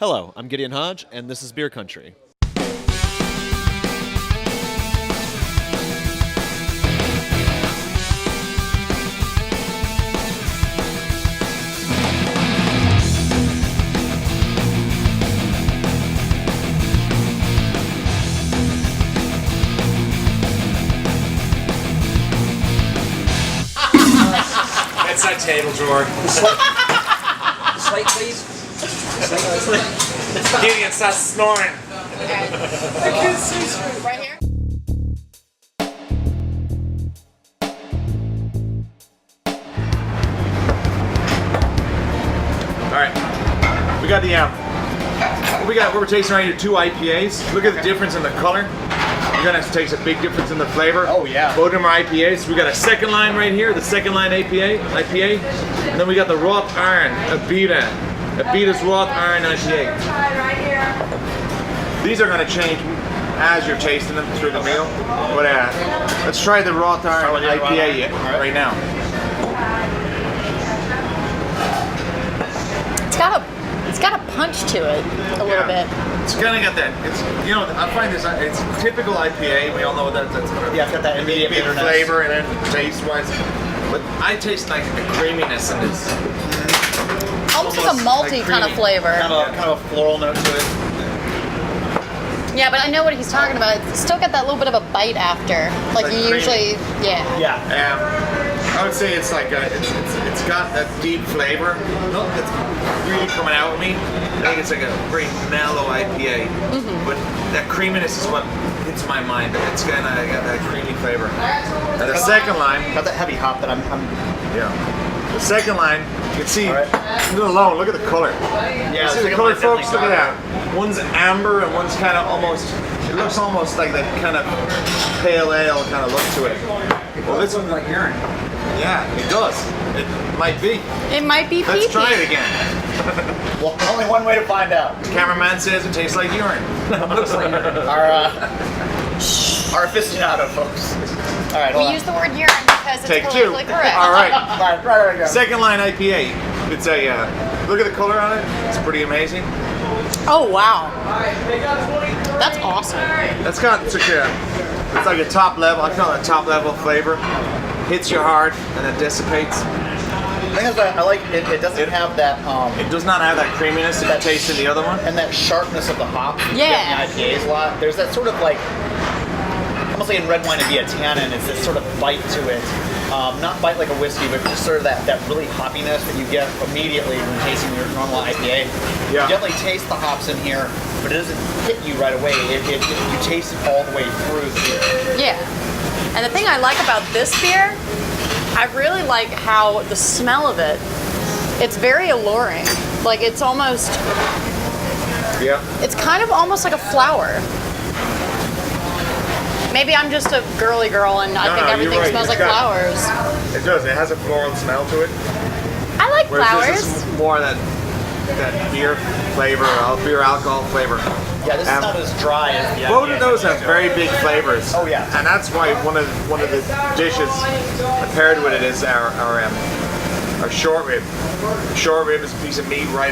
Hello, I'm Gideon Hodge, and this is Beer Country. That's that table drawer. Slate, please. Gideon, stop snoring. Right here? All right, we got the what we're tasting right here, 2 IPAs. Look at the difference in the color. You're gonna taste a big difference in the flavor. Oh, yeah. Both of them are IPAs. We got a second line right here, the second line IPA, and then we got the Wrought Iron Abita's Wrought Iron IPA. These are gonna change as you're tasting them through the meal. But let's try the Wrought Iron IPA right now. It's got a punch to it a little bit. It's kind of got that. It's I find this. It's typical IPA. We all know that's Yeah, it's got that immediate big bitterness. flavor and then taste wise. But I taste like the creaminess in this. Almost like a malty like kind of creamy. flavor. Kind of a floral note to it. Yeah, but I know what he's talking about. It's still got that little bit of a bite after. Like Like you creamy. usually, yeah. Yeah. I would say it's like it's got that deep flavor. No, it's really coming out with me. I think it's like a very mellow IPA, but that creaminess is what hits my mind. It's kind of got that creamy flavor. And the second line, Got that heavy hop that I'm yeah. The second line, you can see, All right. alone, look at the color. yeah, You it's see the like color, a- folks? Look at definitely that. One's amber and one's kind of almost, it looks almost like that kind of pale ale kind of look to it. Well, this one, like urine. yeah, it does. It might be. It might be Let's pee-pee. try it again. Well, only one way to find out. The cameraman says it tastes like urine. Looks like urine. Our aficionado, folks. All right, hold We on. use the word urine because it's Take 2. politically correct. All right. Right, go. Second line IPA. It's a, look at the color on it. It's pretty amazing. Oh wow, that's awesome. That's got it's like a top level. I call it a top level flavor. Hits you hard and then dissipates. The thing is that I like it. It doesn't have that It does not have that creaminess that you taste in the other one. and that sharpness of the hop. You Yeah. get in the IPAs a lot. There's that sort of like, almost like in red wine it'd be a tannin. It's this sort of bite to it. Not bite like a whiskey, but just sort of that really hoppiness that you get immediately when tasting your normal IPA. Yeah. You definitely taste the hops in here, but it doesn't hit you right away. You taste it all the way through the beer. Yeah. And the thing I like about this beer, I really like how the smell of it. It's very alluring. Like it's almost, Yeah. it's kind of almost like a flower. Maybe I'm just a girly girl and I No, think no, everything you're right. smells It's like got- flowers. It does. It has a floral smell to it. I like Whereas flowers. this is more that beer flavor, beer alcohol flavor. Yeah, this is not as dry as the Both IPA. of those have very big flavors. Oh, yeah. And that's why one of the dishes paired with it is our short rib. Short rib is a piece of meat right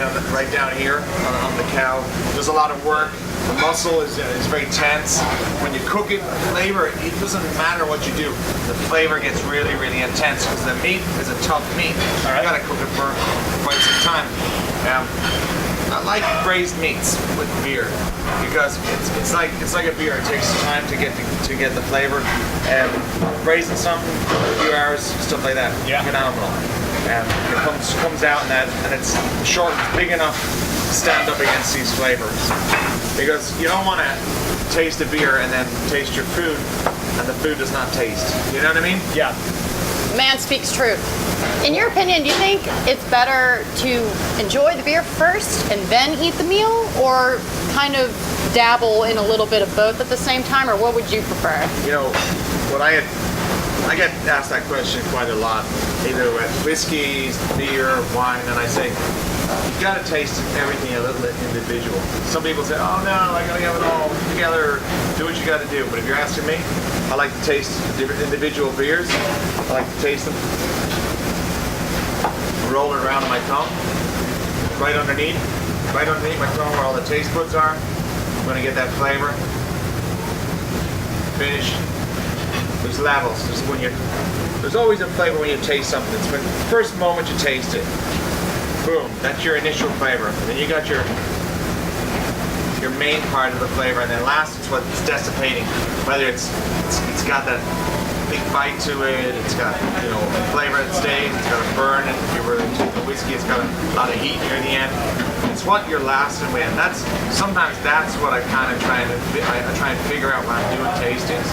down here on the cow. There's a lot of work. The muscle is very tense. When you cook it, the flavor, it doesn't matter what you do. The flavor gets really, really intense because the meat is a tough meat. All right. You gotta cook it for quite some time. I like braised meats with beer because it's like a beer. It takes time to get the flavor. And braising something for a few hours, stuff like that, Yeah. phenomenal. And it comes out and it's short, big enough to stand up against these flavors. Because you don't want to taste a beer and then taste your food, and the food does not taste. You know what I mean? Yeah. Man speaks truth. In your opinion, do you think it's better to enjoy the beer first and then eat the meal, or kind of dabble in a little bit of both at the same time, or what would you prefer? You know, I get asked that question quite a lot, either with whiskeys, beer, wine, and I say, you've got to taste everything a little bit individual. Some people say, oh no, I gotta have it all together, do what you gotta do. But if you're asking me, I like to taste the different individual beers. I like to taste them, roll it around on my tongue, right underneath, right underneath my tongue where all the taste buds are. I'm gonna get that flavor. Finish. There's levels. There's always a flavor when you taste something. It's when the first moment you taste it. Boom. That's your initial flavor. And then you got your main part of the flavor, and then last it's what's dissipating. Whether it's got that big bite to it, it's got a flavor that stays, it's got a burn, and if you were into the whiskey, it's got a lot of heat near the end. It's what you're lasting with, and sometimes that's what I kind of try and figure out when I'm doing tastings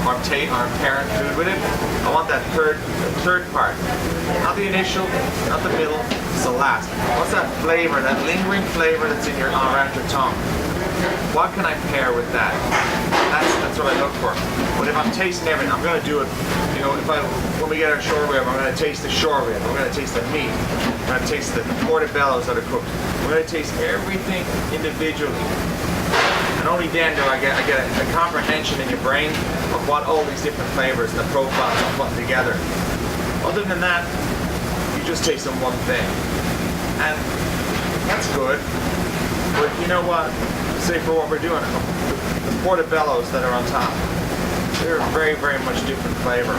or I'm pairing food with it. I want that third part, not the initial, not the middle, it's the last. What's that flavor, that lingering flavor that's in around your tongue? What can I pair with that? That's what I look for. But if I'm tasting everything, I'm gonna do it. When we get our short rib, I'm gonna taste the short rib. I'm gonna taste the meat. I'm gonna taste the portobellos that are cooked. I'm gonna taste everything individually. And only then do I get a comprehension in your brain of what all these different flavors and the profiles I'm putting together. Other than that, you just taste on one thing. And that's good. But you know what? Say for what we're doing, the portobellos that are on top, they're very, very much different flavor.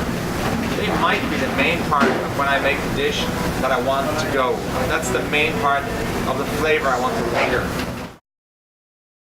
They might be the main part of when I make the dish that I want to go. That's the main part of the flavor I want to linger.